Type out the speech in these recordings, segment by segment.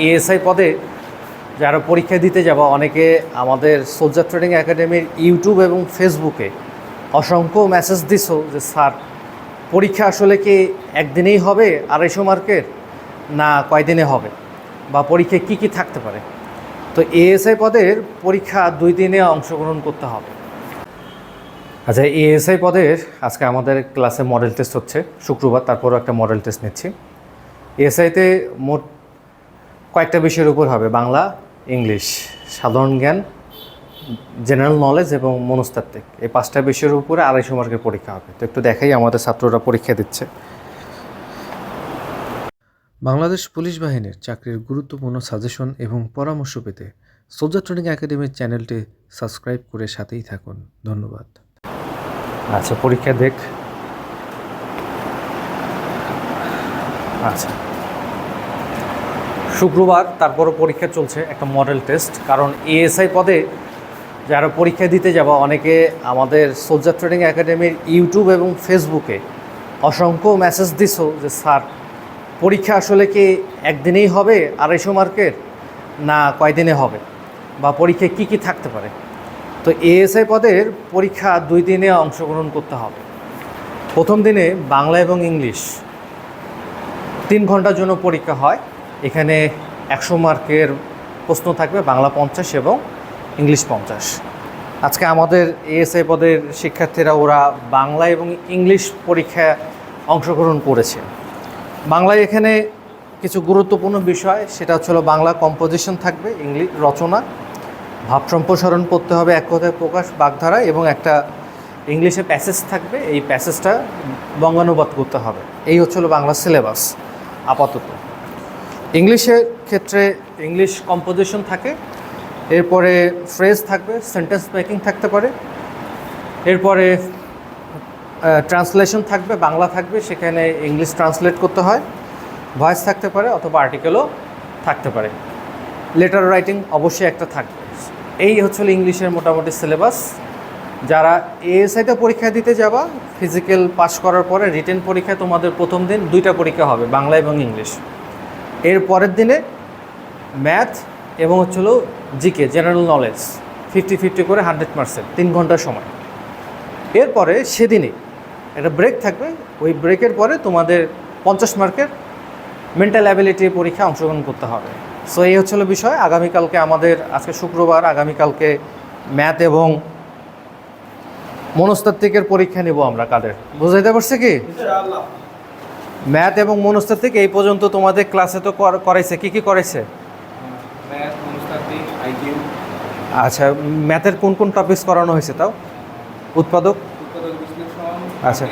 ASI পদে যারা পরীক্ষা দিতে যাবা অনেকে আমাদের সোলজার ট্রেনিং একাডেমির ইউটিউব এবং ফেসবুকে অসংখ্য মেসেজ দিছো যে স্যার পরীক্ষা আসলে কি একদিনেই হবে 250 মার্কের, না কয়দিনে হবে, বা পরীক্ষায় কী কী থাকতে পারে। তো এএসআই পদের পরীক্ষা 2 দিনে অংশগ্রহণ করতে হবে। আচ্ছা, এএসআই পদের আজকে আমাদের ক্লাসে মডেল টেস্ট হচ্ছে শুক্রবার, তারপরও একটা মডেল টেস্ট নিচ্ছি। এএসআইতে মোট কয়েকটা বিষয়ের উপর হবে: বাংলা, ইংলিশ, সাধারণ জ্ঞান, জেনারেল নলেজ এবং মনস্তাত্ত্বিক। এই 5টা বিষয়ের উপরে 250 মার্কের পরীক্ষা হবে। তো একটু দেখাই আমাদের ছাত্ররা পরীক্ষা দিচ্ছে। বাংলাদেশ পুলিশ বাহিনীর চাকরির গুরুত্বপূর্ণ সাজেশন এবং পরামর্শ পেতে সোলজার ট্রেনিং একাডেমির চ্যানেলটি সাবস্ক্রাইব করে সাথেই থাকুন। ধন্যবাদ। আচ্ছা, পরীক্ষা দেখ। আচ্ছা, শুক্রবার তারপরও পরীক্ষা চলছে, একটা মডেল টেস্ট। কারণ এএসআই পদে যারা পরীক্ষা দিতে যাবা অনেকে আমাদের সোলজার ট্রেনিং একাডেমির ইউটিউব এবং ফেসবুকে অসংখ্য মেসেজ দিছো যে স্যার পরীক্ষা আসলে কি একদিনেই হবে 250 মার্কের, না কয়দিনে হবে, বা পরীক্ষায় কী কী থাকতে পারে। তো এএসআই পদের পরীক্ষা 2 দিনে অংশগ্রহণ করতে হবে। প্রথম দিনে বাংলা এবং ইংলিশ 3 ঘন্টার জন্য পরীক্ষা হয়। এখানে 100 মার্কের প্রশ্ন থাকবে, বাংলা 50 এবং ইংলিশ 50। আজকে আমাদের এএসআই পদের শিক্ষার্থীরা ওরা বাংলা এবং ইংলিশ পরীক্ষায় অংশগ্রহণ করেছে। বাংলায় এখানে কিছু গুরুত্বপূর্ণ বিষয়, সেটা হচ্ছে বাংলা কম্পোজিশন থাকবে, ইংলিশ রচনা, ভাব সম্প্রসারণ করতে হবে, এক কথায় প্রকাশ, বাগধারা, এবং একটা ইংলিশে প্যাসেজ থাকবে। এই প্যাসেজটা বঙ্গানুবাদ করতে হবে। এই হচ্ছে বাংলা সিলেবাস আপাতত। ইংলিশের ক্ষেত্রে ইংলিশ কম্পোজিশন থাকে, এরপরে ফ্রেজ থাকবে, সেন্টেন্স মেকিং থাকতে পারে, এরপরে ট্রান্সলেশন থাকবে, বাংলা থাকবে, সেখানে ইংলিশ ট্রান্সলেট করতে হয়, ভয়েস থাকতে পারে অথবা আর্টিকেলও থাকতে পারে, লেটার রাইটিং অবশ্যই একটা থাকবে। এই হচ্ছে ইংলিশের মোটামুটি সিলেবাস। যারা এএসআইতে পরীক্ষা দিতে যাবা, ফিজিক্যাল পাস করার পরে রিটেন পরীক্ষায় তোমাদের প্রথম দিন 2টা পরীক্ষা হবে, বাংলা এবং ইংলিশ। এর পরের দিনে ম্যাথ এবং জিকে, জেনারেল নলেজ 50-50 করে 100 মার্কসের 3 ঘন্টার সময়। এরপরে সেদিনই একটা ব্রেক থাকবে, ওই ব্রেকের পরে তোমাদের 50 মার্কের মেন্টাল অ্যাবিলিটি পরীক্ষা অংশগ্রহণ করতে হবে। সো এই হচ্ছিল বিষয়। আগামীকালকে আমাদের, আজকে শুক্রবার, আগামীকালকে ম্যাথ এবং মনস্তাত্ত্বিকের পরীক্ষা নিব আমরা। কাদের বুঝাইতে পারছে কি? ম্যাথ এবং মনস্তাত্ত্বিক এই পর্যন্ত তোমাদের ক্লাসে তো করাইছে। কি কি করাইছে? আচ্ছা, ম্যাথের কোন কোন টপিকস করানো হয়েছে তাও? উৎপাদক, আচ্ছা,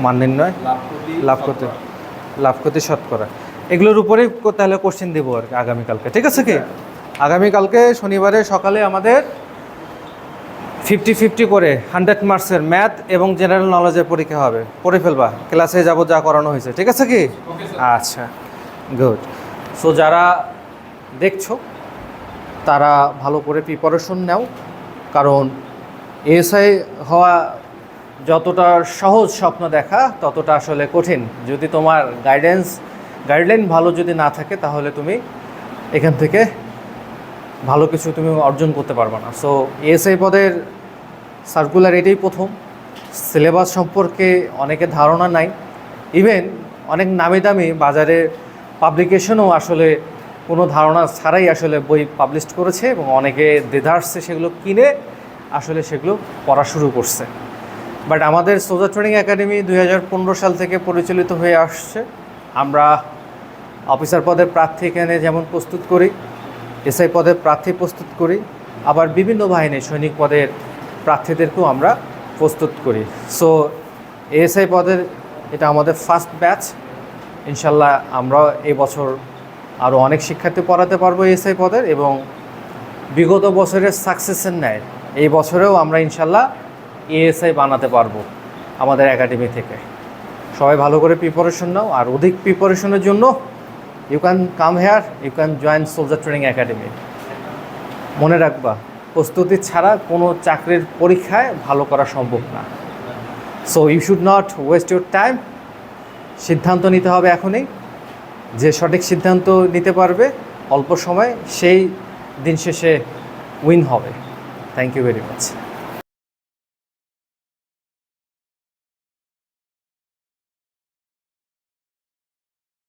মান নির্ণয়, লাভ ক্ষতি শতকরা, এগুলোর উপরেই তাহলে কোশ্চেন দেবো আর কি আগামীকালকে। ঠিক আছে কি? আগামীকালকে শনিবারে সকালে আমাদের 50-50 করে 100 মার্কসের ম্যাথ এবং জেনারেল নলেজের পরীক্ষা হবে। পড়ে ফেলবা, ক্লাসে যাব যা করানো হয়েছে। ঠিক আছে কি? আচ্ছা, গুড। সো যারা দেখছো তারা ভালো করে প্রিপারেশন নাও, কারণ এএসআই হওয়া যতটা সহজ স্বপ্ন দেখা ততটা আসলে কঠিন। যদি তোমার গাইডলাইন ভালো যদি না থাকে, তাহলে তুমি এখান থেকে ভালো কিছু তুমি অর্জন করতে পারবে না। সো এএসআই পদের সার্কুলার এটাই প্রথম। সিলেবাস সম্পর্কে অনেকে ধারণা নাই, ইভেন অনেক নামি দামি বাজারে পাবলিকেশনও আসলে কোনো ধারণা ছাড়াই আসলে বই পাবলিশ করেছে, এবং অনেকে দ্বিধার্সে সেগুলো কিনে আসলে সেগুলো পড়া শুরু করছে। বাট আমাদের সোলজার ট্রেনিং একাডেমি 2015 সাল থেকে পরিচালিত হয়ে আসছে। আমরা অফিসার পদের প্রার্থী এখানে যেমন প্রস্তুত করি, এসআই পদের প্রার্থী প্রস্তুত করি, আবার বিভিন্ন বাহিনী সৈনিক পদের প্রার্থীদেরকেও আমরা প্রস্তুত করি। সো এএসআই পদের এটা আমাদের ফার্স্ট ব্যাচ। ইনশাল্লাহ আমরা এই বছর আরও অনেক শিক্ষার্থী পড়াতে পারবো এএসআই পদের, এবং বিগত বছরের সাকসেসের ন্যায় এই বছরেও আমরা ইনশাল্লাহ এএসআই বানাতে পারবো আমাদের একাডেমি থেকে। সবাই ভালো করে প্রিপারেশন নাও, আর অধিক প্রিপারেশনের জন্য you can come here, you can join soldier training academy. মনে রাখবা, প্রস্তুতি ছাড়া কোনো চাকরির পরীক্ষায় ভালো করা সম্ভব না। So you should not waste your time. সিদ্ধান্ত নিতে হবে এখনই, যে সঠিক সিদ্ধান্ত নিতে পারবে অল্প সময় সেই দিন শেষে উইন হবে। Thank you very much.